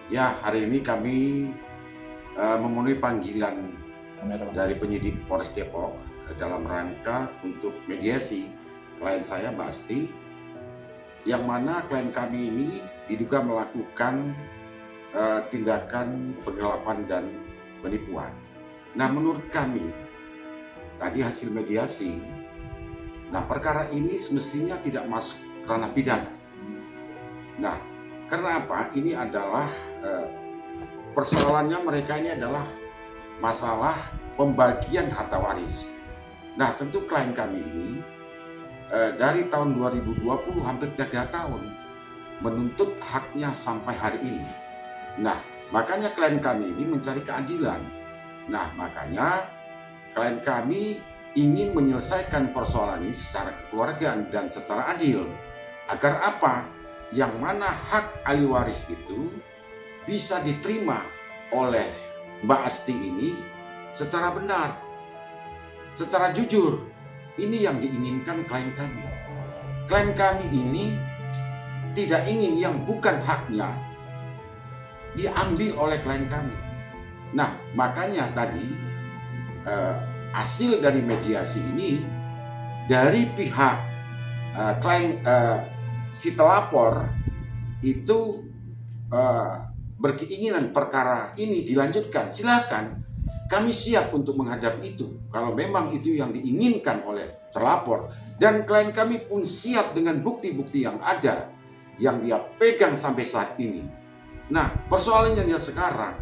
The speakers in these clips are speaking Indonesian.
Ya, hari ini kami memenuhi panggilan dari penyidik Polres Depok dalam rangka untuk mediasi klien saya, Mbak Asti, yang mana klien kami ini diduga melakukan tindakan penggelapan dan penipuan. Nah, menurut kami, tadi hasil mediasi, nah perkara ini semestinya tidak masuk ranah pidana. Nah, karena apa? Ini adalah persoalannya mereka ini adalah masalah pembagian harta waris. Nah, tentu klien kami ini dari tahun 2020 hampir 3 tahun menuntut haknya sampai hari ini. Nah, makanya klien kami ini mencari keadilan. Nah, makanya klien kami ingin menyelesaikan persoalan ini secara kekeluargaan dan secara adil. Agar apa? Yang mana hak ahli waris itu bisa diterima oleh Mbak Asti ini secara benar, secara jujur. Ini yang diinginkan klien kami. Klien kami ini tidak ingin yang bukan haknya diambil oleh klien kami. Nah, makanya tadi hasil dari mediasi ini dari pihak klien si telapor itu berkeinginan perkara ini dilanjutkan, silakan, kami siap untuk menghadapi itu kalau memang itu yang diinginkan oleh terlapor, dan klien kami pun siap dengan bukti-bukti yang ada yang dia pegang sampai saat ini. Nah, persoalannya sekarang,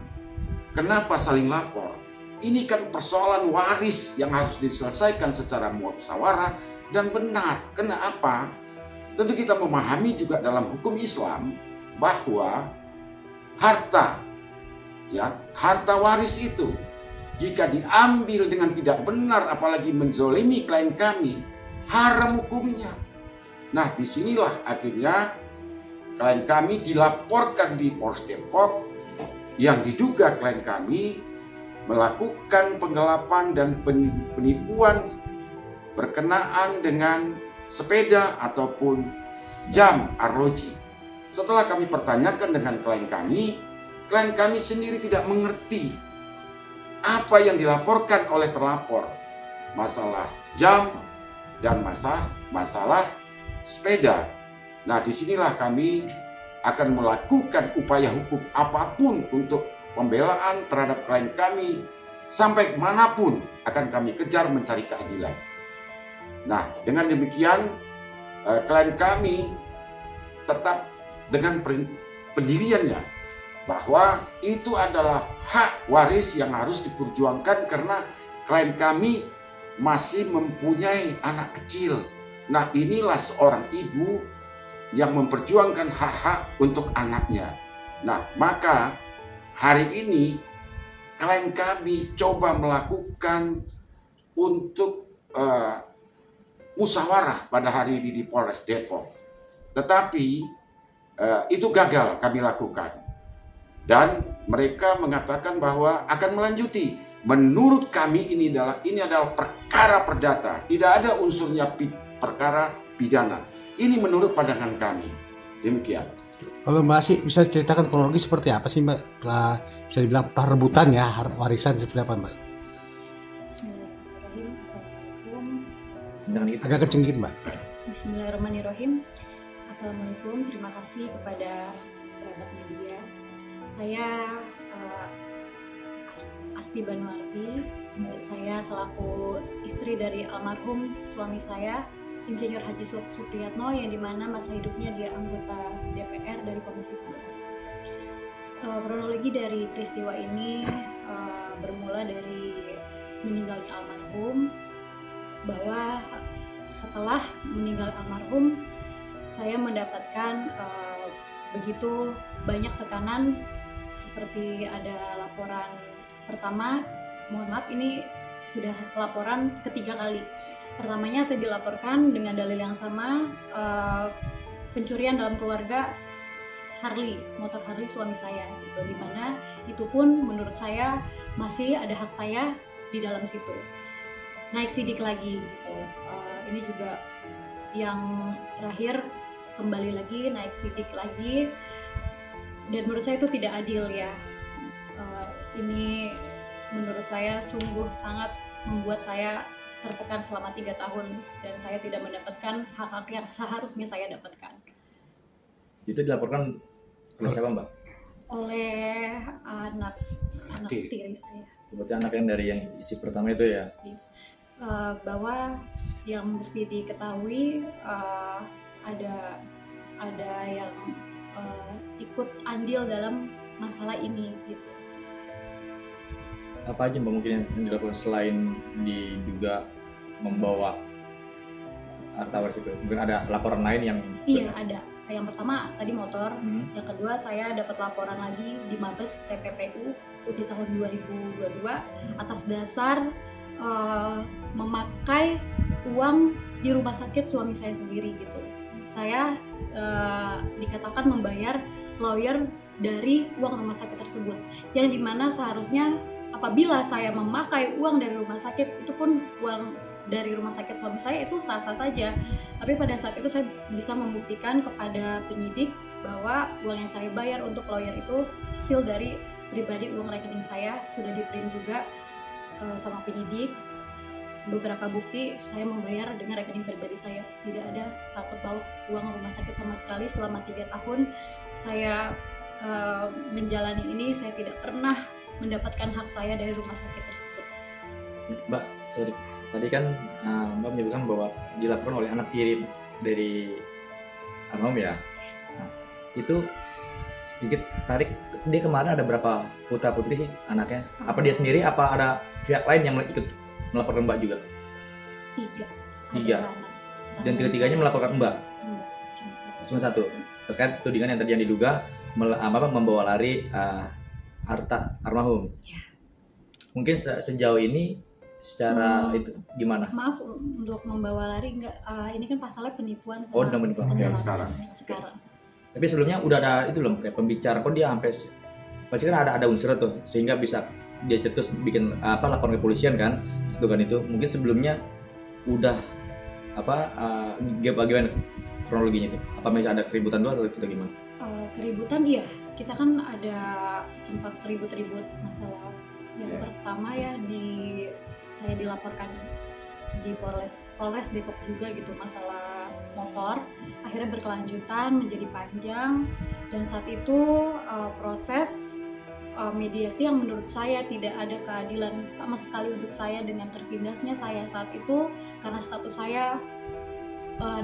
kenapa saling lapor? Ini kan persoalan waris yang harus diselesaikan secara musyawarah dan benar. Kenapa? Tentu kita memahami juga dalam hukum Islam bahwa harta waris itu jika diambil dengan tidak benar, apalagi menzolimi klien kami, haram hukumnya. Nah, disinilah akhirnya klien kami dilaporkan di Polres Depok yang diduga klien kami melakukan penggelapan dan penipuan berkenaan dengan sepeda ataupun jam arloji. Setelah kami pertanyakan dengan klien kami sendiri tidak mengerti apa yang dilaporkan oleh terlapor, masalah jam dan masalah sepeda. Nah, disinilah kami akan melakukan upaya hukum apapun untuk pembelaan terhadap klien kami, sampai manapun akan kami kejar mencari keadilan. Nah, dengan demikian klien kami tetap dengan pendiriannya bahwa itu adalah hak waris yang harus diperjuangkan karena klien kami masih mempunyai anak kecil. Nah, inilah seorang ibu yang memperjuangkan hak-hak untuk anaknya. Nah, maka hari ini klien kami coba melakukan untuk musyawarah pada hari ini di Polres Depok, tetapi itu gagal kami lakukan, dan mereka mengatakan bahwa akan melanjuti. Menurut kami ini adalah perkara perdata, tidak ada unsurnya perkara pidana. Ini menurut pandangan kami. Demikian. Kalau Mbak Asi bisa ceritakan kronologi seperti apa sih Mbak? Bisa dibilang perebutan ya warisan seperti apa Mbak? Bismillahirrahmanirrahim. Assalamualaikum. Agak kenceng gitu Mbak. Bismillahirrahmanirrahim. Assalamualaikum. Terima kasih kepada kerabat media. Saya Asti Banuarti. Saya selaku istri dari almarhum suami saya, Insinyur Haji Supriyatno, yang dimana masa hidupnya dia anggota DPR dari Komisi 11. Kronologi dari peristiwa ini bermula dari meninggalnya almarhum, bahwa setelah meninggal almarhum, saya mendapatkan begitu banyak tekanan, seperti ada laporan pertama, mohon maaf ini sudah laporan ketiga kali. Pertamanya saya dilaporkan dengan dalil yang sama, pencurian dalam keluarga motor Harley suami saya, gitu, dimana itu pun menurut saya masih ada hak saya di dalam situ. Naik sidik lagi, gitu. Ini juga yang terakhir, kembali lagi naik sidik lagi, dan menurut saya itu tidak adil ya. Ini menurut saya sungguh sangat membuat saya tertekan selama 3 tahun dan saya tidak mendapatkan hak-hak yang seharusnya saya dapatkan. Itu dilaporkan oleh siapa, Mbak? Oleh anak tiri saya. Berarti anak yang dari yang isi pertama itu ya? Bahwa yang mesti diketahui, ada yang ikut andil dalam masalah ini, gitu. Apa aja Mbak mungkin yang dilakukan selain diduga membawa harta waris itu? Mungkin ada laporan lain yang... Iya, ada. Yang pertama tadi motor, yang kedua saya dapat laporan lagi di Mabes TPPU di tahun 2022 atas dasar memakai uang di rumah sakit suami saya sendiri, gitu. Saya dikatakan membayar lawyer dari uang rumah sakit tersebut, yang dimana seharusnya apabila saya memakai uang dari rumah sakit, itu pun uang dari rumah sakit suami saya itu sah-sah saja. Tapi pada saat itu saya bisa membuktikan kepada penyidik bahwa uang yang saya bayar untuk lawyer itu hasil dari pribadi, uang rekening saya sudah di-print juga sama penyidik. Beberapa bukti saya membayar dengan rekening pribadi saya. Tidak ada sangkut paut uang rumah sakit sama sekali. Selama 3 tahun saya menjalani ini, saya tidak pernah mendapatkan hak saya dari rumah sakit tersebut. Mbak, sorry. Tadi kan Mbak menyebutkan bahwa dilaporkan oleh anak tiri dari almarhum ya. Nah, itu sedikit tarik, dia kemarin ada berapa putra putri sih anaknya? Apa dia sendiri? Apa ada pihak lain yang ikut melaporkan Mbak juga? 3. Dan 3-tiganya melaporkan Mbak? Enggak, Cuma satu. Terkait tudingan yang tadi yang diduga membawa lari harta almarhum. Ya. Mungkin sejauh ini secara itu gimana? Maaf untuk membawa lari, enggak, ini kan pasalnya penipuan. Oh, udah penipuan. Yang sekarang. Tapi sebelumnya udah ada itu loh, kayak pembicara, kok dia sampai pasti kan ada unsur tuh sehingga bisa dia cetus bikin laporan ke polisian kan, sedugaan itu. Mungkin sebelumnya udah bagaimana kronologinya itu? Apa masih ada keributan dulu atau gimana? Keributan iya, kita kan ada sempat ribut-ribut masalah. Yang pertama ya saya dilaporkan di Polres Depok juga, gitu, masalah motor. Akhirnya berkelanjutan menjadi panjang, dan saat itu proses mediasi yang menurut saya tidak ada keadilan sama sekali untuk saya dengan tertindasnya saya saat itu, karena status saya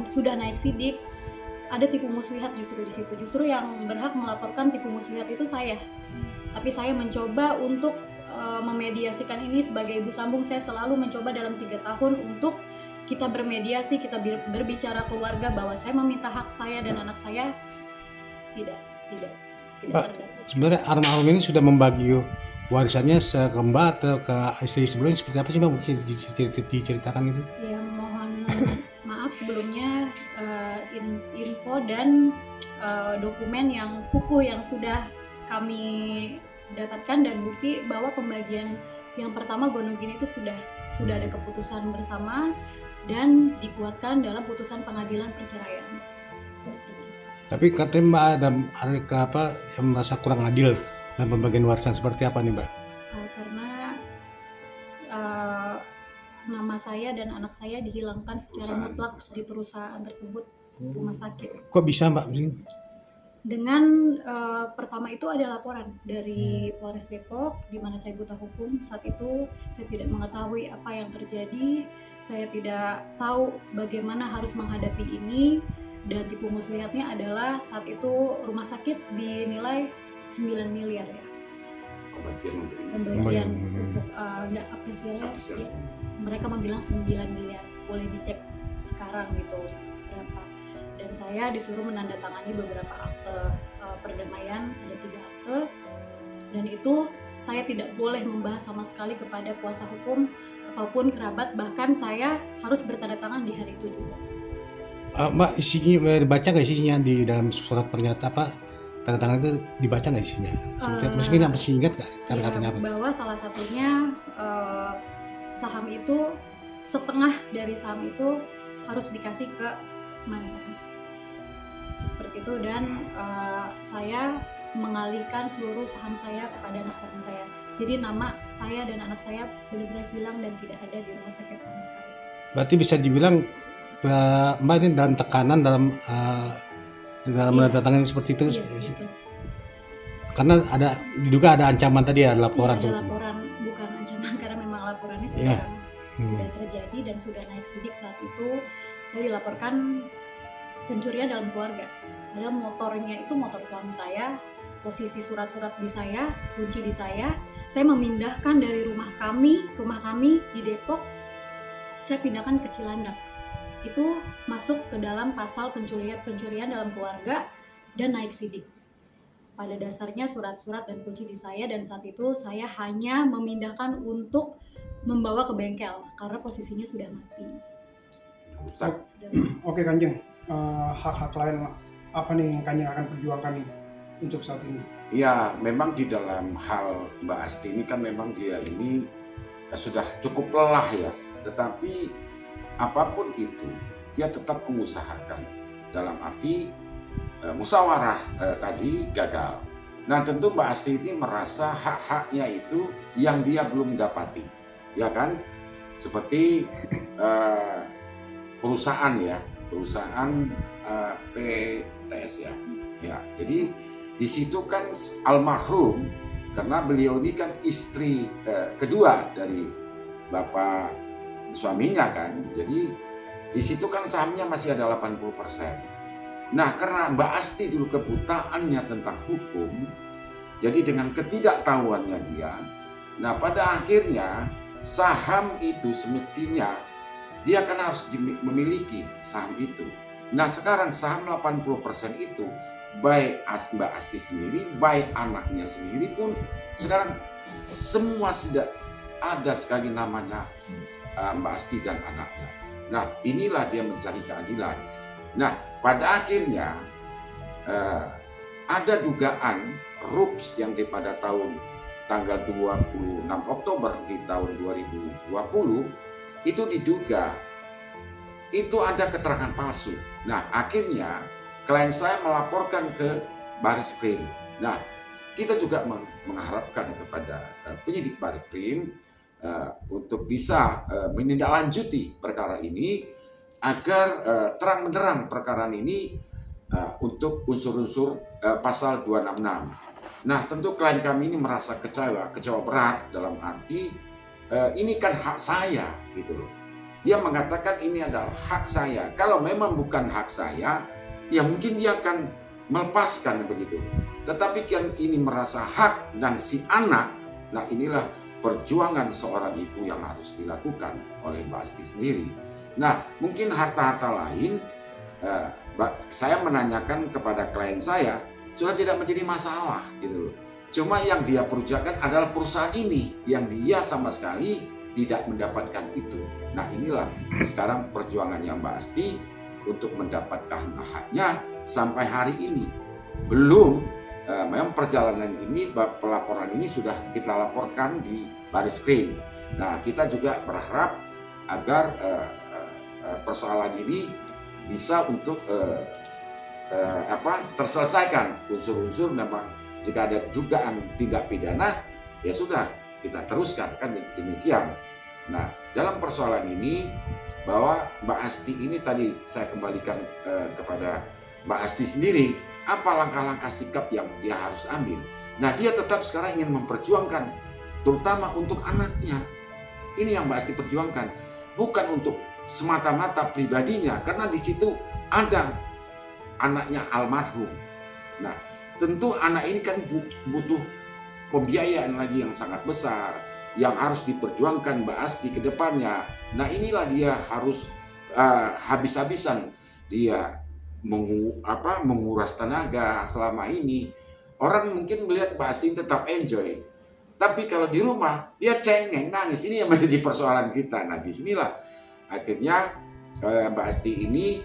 sudah naik sidik. Ada tipu muslihat justru di situ. Justru yang berhak melaporkan tipu muslihat itu saya. Tapi saya mencoba untuk memediasikan ini sebagai ibu sambung. Saya selalu mencoba dalam 3 tahun untuk kita bermediasi, kita berbicara keluarga bahwa saya meminta hak saya dan anak saya tidak Mbak, sebenarnya almarhum ini sudah membagi warisannya ke Mbak atau ke istri sebelumnya seperti apa sih Mbak? Mungkin diceritakan itu? Ya, mohon maaf sebelumnya, info dan dokumen yang kukuh yang sudah kami dapatkan dan bukti bahwa pembagian yang pertama gonogin itu sudah ada keputusan bersama dan dikuatkan dalam putusan pengadilan perceraian. Tapi katanya Mbak ada yang merasa kurang adil dalam pembagian warisan, seperti apa nih Mbak? Karena nama saya dan anak saya dihilangkan secara mutlak di perusahaan tersebut, rumah sakit. Kok bisa Mbak? Dengan pertama itu ada laporan dari Polres Depok di mana saya buta hukum. Saat itu saya tidak mengetahui apa yang terjadi, saya tidak tahu bagaimana harus menghadapi ini, dan tipu muslihatnya adalah saat itu rumah sakit dinilai 9 miliar ya. Pembagian untuk nggak apresiasi, mereka membilang 9 miliar, boleh dicek sekarang gitu berapa. Dan saya disuruh menandatangani beberapa akte perdamaian, ada 3 akte, dan itu saya tidak boleh membahas sama sekali kepada kuasa hukum ataupun kerabat, bahkan saya harus bertanda tangan di hari itu juga. Mbak, isinya dibaca nggak isinya di dalam surat pernyataan apa? Tanda tangan itu dibaca nggak isinya? Mungkin apa sih ingat nggak kata-katanya apa? Bahwa salah satunya saham itu, setengah dari saham itu harus dikasih ke mantan istri. Seperti itu, dan saya mengalihkan seluruh saham saya kepada anak saham saya. Jadi nama saya dan anak saya benar-benar hilang dan tidak ada di rumah sakit sama sekali. Berarti bisa dibilang Mbak ini dalam tekanan dalam menandatangani seperti itu, gitu. Karena diduga ada ancaman tadi ya, laporan. Ada laporan, bukan ancaman, karena memang laporannya sudah terjadi dan sudah naik sidik. Saat itu saya dilaporkan pencurian dalam keluarga. Padahal motornya itu motor suami saya, posisi surat-surat di saya, kunci di saya memindahkan dari rumah kami di Depok, saya pindahkan ke Cilandak. Itu masuk ke dalam pasal pencurian dalam keluarga dan naik sidik. Pada dasarnya surat-surat dan kunci di saya, dan saat itu saya hanya memindahkan untuk membawa ke bengkel karena posisinya sudah mati. Oke Kanjeng, hak-hak lain apa nih yang Kanjeng akan perjuangkan nih untuk saat ini? Ya, memang di dalam hal Mbak Asti ini kan memang dia ini sudah cukup lelah ya, tetapi apapun itu dia tetap mengusahakan, dalam arti musyawarah tadi gagal. Nah tentu Mbak Asti ini merasa hak-haknya itu yang dia belum dapati, ya kan? Seperti perusahaan PTS ya. Jadi di situ kan almarhum, karena beliau ini kan istri kedua dari bapak suaminya kan, jadi di situ kan sahamnya masih ada 80%. Nah karena Mbak Asti dulu kebutaannya tentang hukum, jadi dengan ketidaktahuannya dia, nah pada akhirnya saham itu semestinya dia kan harus memiliki saham itu. Nah sekarang saham 80% itu baik Mbak Asti sendiri, baik anaknya sendiri pun sekarang semua sudah ada sekali namanya Mbak Asti dan anaknya. Nah inilah dia mencari keadilan. Nah pada akhirnya ada dugaan RUPS yang pada tanggal 26 Oktober di tahun 2020 itu diduga itu ada keterangan palsu. Nah akhirnya klien saya melaporkan ke Bareskrim. Nah kita juga mengharapkan kepada penyidik Bareskrim untuk bisa menindaklanjuti perkara ini agar terang benderang perkara ini untuk unsur-unsur pasal 266. Nah tentu klien kami ini merasa kecewa berat, dalam arti ini kan hak saya gitu loh. Dia mengatakan ini adalah hak saya. Kalau memang bukan hak saya, ya mungkin dia akan melepaskan begitu. Tetapi kan ini merasa hak dan si anak, nah inilah perjuangan seorang ibu yang harus dilakukan oleh Mbak Asti sendiri. Nah mungkin harta-harta lain, saya menanyakan kepada klien saya, sudah tidak menjadi masalah gitu loh. Cuma yang dia perjuangkan adalah perusahaan ini yang dia sama sekali tidak mendapatkan itu. Nah inilah sekarang perjuangannya Mbak Asti untuk mendapatkan haknya sampai hari ini. Belum, memang perjalanan ini, pelaporan ini sudah kita laporkan di Bareskrim. Nah kita juga berharap agar persoalan ini bisa untuk terselesaikan unsur-unsur. Memang jika ada dugaan tindak pidana ya sudah kita teruskan kan demikian. Nah dalam persoalan ini bahwa Mbak Asti ini tadi saya kembalikan kepada Mbak Asti sendiri, apa langkah-langkah sikap yang dia harus ambil. Nah dia tetap sekarang ingin memperjuangkan terutama untuk anaknya. Ini yang Mbak Asti perjuangkan, bukan untuk semata-mata pribadinya, karena di situ ada anaknya almarhum. Nah tentu anak ini kan butuh pembiayaan lagi yang sangat besar yang harus diperjuangkan Mbak Asti ke depannya. Nah inilah dia harus habis-habisan dia menguras tenaga selama ini. Orang mungkin melihat Mbak Asti tetap enjoy, tapi kalau di rumah dia cengeng, nangis. Ini yang menjadi persoalan kita. Nah, di sinilah akhirnya Mbak Asti ini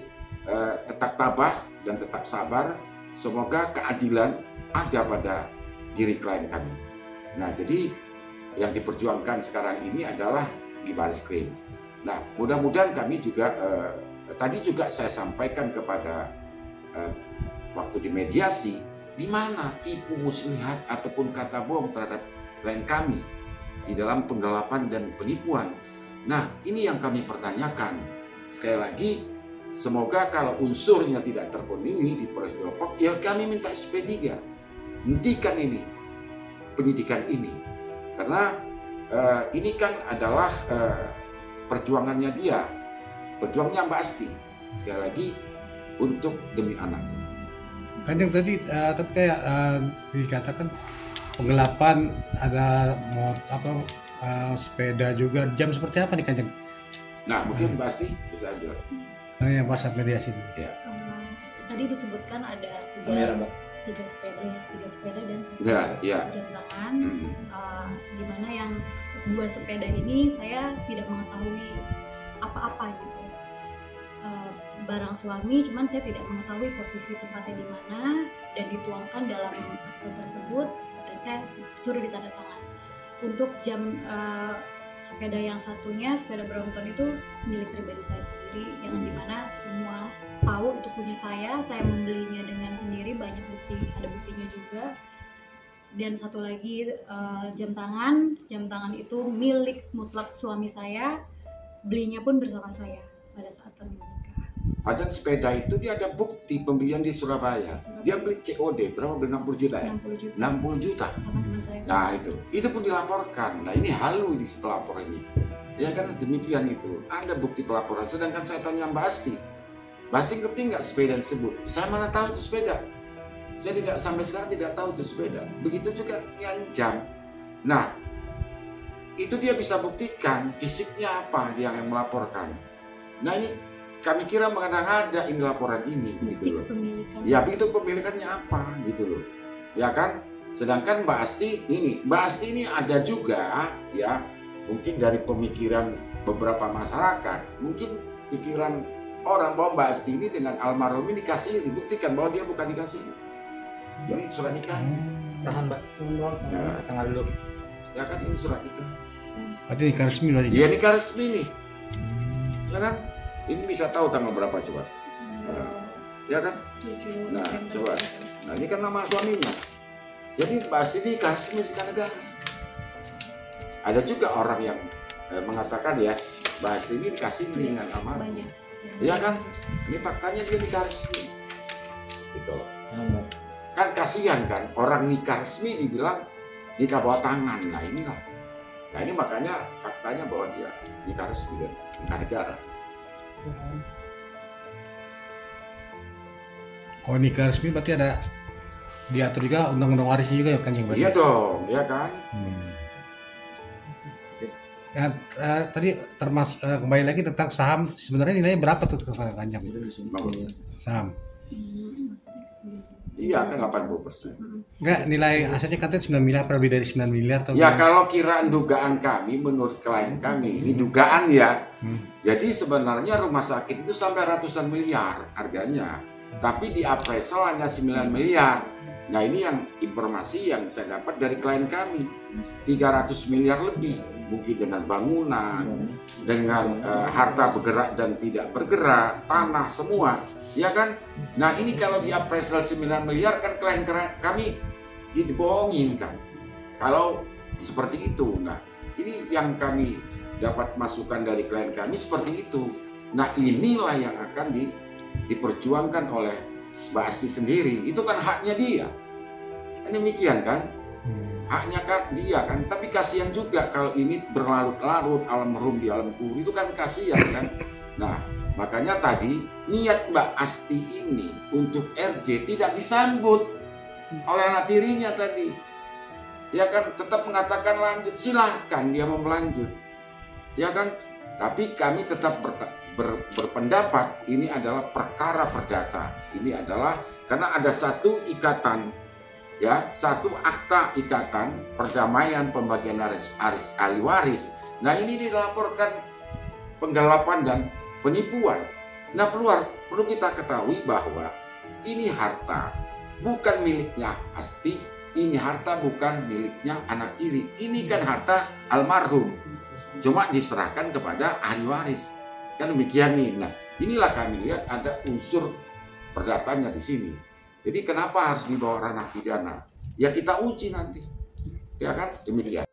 tetap tabah dan tetap sabar. Semoga keadilan ada pada diri klien kami. Nah, jadi yang diperjuangkan sekarang ini adalah di baris krim. Nah, mudah-mudahan kami juga tadi juga saya sampaikan kepada waktu di mediasi, di mana tipu muslihat ataupun kata bohong terhadap klien kami di dalam penggelapan dan penipuan. Nah, ini yang kami pertanyakan. Sekali lagi, semoga kalau unsurnya tidak terpenuhi di Polres Depok, ya kami minta SP3. Hentikan ini, penyidikan ini. Karena ini kan adalah perjuangannya dia, perjuangnya Mbak Asti. Sekali lagi, untuk demi anaknya. Kanjeng tadi tapi kayak dikatakan penggelapan, ada sepeda juga. Jam seperti apa nih Kanjeng? Nah, mungkin Mbak Asti bisa jelas. Yang pas saat mediasi itu. Ya. Tadi disebutkan ada tiga sepeda dan satu jam tangan. Di mana yang 2 sepeda ini saya tidak mengetahui apa-apa gitu. Barang suami, cuman saya tidak mengetahui posisi tempatnya di mana dan dituangkan dalam akte tersebut dan saya suruh ditandatangan. Untuk jam sepeda yang satunya, sepeda Brompton itu milik pribadi saya sendiri, yang dimana semua tahu itu punya saya membelinya dengan sendiri, banyak bukti, ada buktinya juga. Dan satu lagi jam tangan itu milik mutlak suami saya, belinya pun bersama saya pada saat kami menikah. Padahal sepeda itu dia ada bukti pembelian di Surabaya. Dia beli COD berapa? Beli 60 juta ya? 60 juta. Sama teman saya. Nah itu pun dilaporkan. Nah ini halu di pelapor ini. Ya kan demikian itu. Ada bukti pelaporan. Sedangkan saya tanya Mbak Asti ngerti nggak sepeda tersebut? Saya mana tahu itu sepeda. Saya tidak sampai sekarang tidak tahu itu sepeda. Begitu juga yang jam. Nah itu dia bisa buktikan fisiknya apa dia yang melaporkan. Nah ini kami kira mengada-ngada ini laporan ini gitu loh. Ya begitu pemilikannya apa gitu loh. Ya kan? Sedangkan Mbak Asti ini ada juga ya, mungkin dari pemikiran beberapa masyarakat, mungkin pikiran orang bahwa Mbak Asti ini dengan almarhum ini dikasih, dibuktikan bahwa dia bukan dikasih. Ini surat nikah. Tahan Mbak. Nah, tengah dulu. Ya kan ini surat nikah. Berarti nikah resmi berarti. Iya nikah resmi nih. Ya kan? Ini bisa tahu tanggal berapa coba? Ya kan? 7 Nah, coba. Nah, ini kan nama suaminya. Jadi Mbak Asti ini nikah resmi negara. Ada juga orang yang mengatakan ya, Mbak Asti ini dikasih dengan almarhum. Ya kan? Ini faktanya dia nikah resmi. Gitu. Kan kasihan kan orang nikah resmi dibilang nikah bawah tangan. Nah inilah. Nah ini makanya faktanya bahwa dia nikah resmi dan nikah negara. Oh nikah resmi berarti ada diatur juga undang-undang warisnya juga ya Kanjeng? Iya dong, ya kan? Ya, tadi termasuk kembali lagi tentang saham, sebenarnya nilainya berapa tuh Kanjeng? Saham? Iya kan 80%. Enggak, nilai asetnya katanya 9 miliar, lebih dari 9 miliar atau ya kalau kiraan dugaan kami menurut klien kami, ini dugaan ya. Jadi sebenarnya rumah sakit itu sampai ratusan miliar harganya. Tapi di appraisal hanya 9 miliar. Nah ini yang informasi yang saya dapat dari klien kami. 300 miliar lebih. Mungkin dengan bangunan, dengan harta bergerak dan tidak bergerak, tanah semua. Ya kan? Nah ini kalau di appraisal 9 miliar kan klien kami dibohongin kan. Kalau seperti itu. Nah ini yang kami dapat masukan dari klien kami seperti itu. Nah inilah yang akan diperjuangkan oleh Mbak Asti sendiri. Itu kan haknya dia. Kan demikian kan? Haknya kan dia kan. Tapi kasihan juga kalau ini berlarut-larut almarhum di alam kubur. Itu kan kasihan kan. Nah makanya tadi niat Mbak Asti ini untuk RJ tidak disambut oleh anak tirinya tadi. Ya kan tetap mengatakan lanjut, silahkan dia mau melanjut. Ya kan? Tapi kami tetap berpendapat ini adalah perkara perdata. Ini adalah karena ada satu ikatan, ya, satu akta ikatan perdamaian pembagian ahli waris. Nah, ini dilaporkan penggelapan dan penipuan. Nah, perlu kita ketahui bahwa ini harta bukan miliknya Asti, ini harta bukan miliknya anak tiri. Ini kan harta almarhum, cuma diserahkan kepada ahli waris. Kan demikian nih. Nah, inilah kami lihat ada unsur perdatanya di sini. Jadi kenapa harus dibawa ranah pidana? Ya kita uji nanti, ya kan, demikian.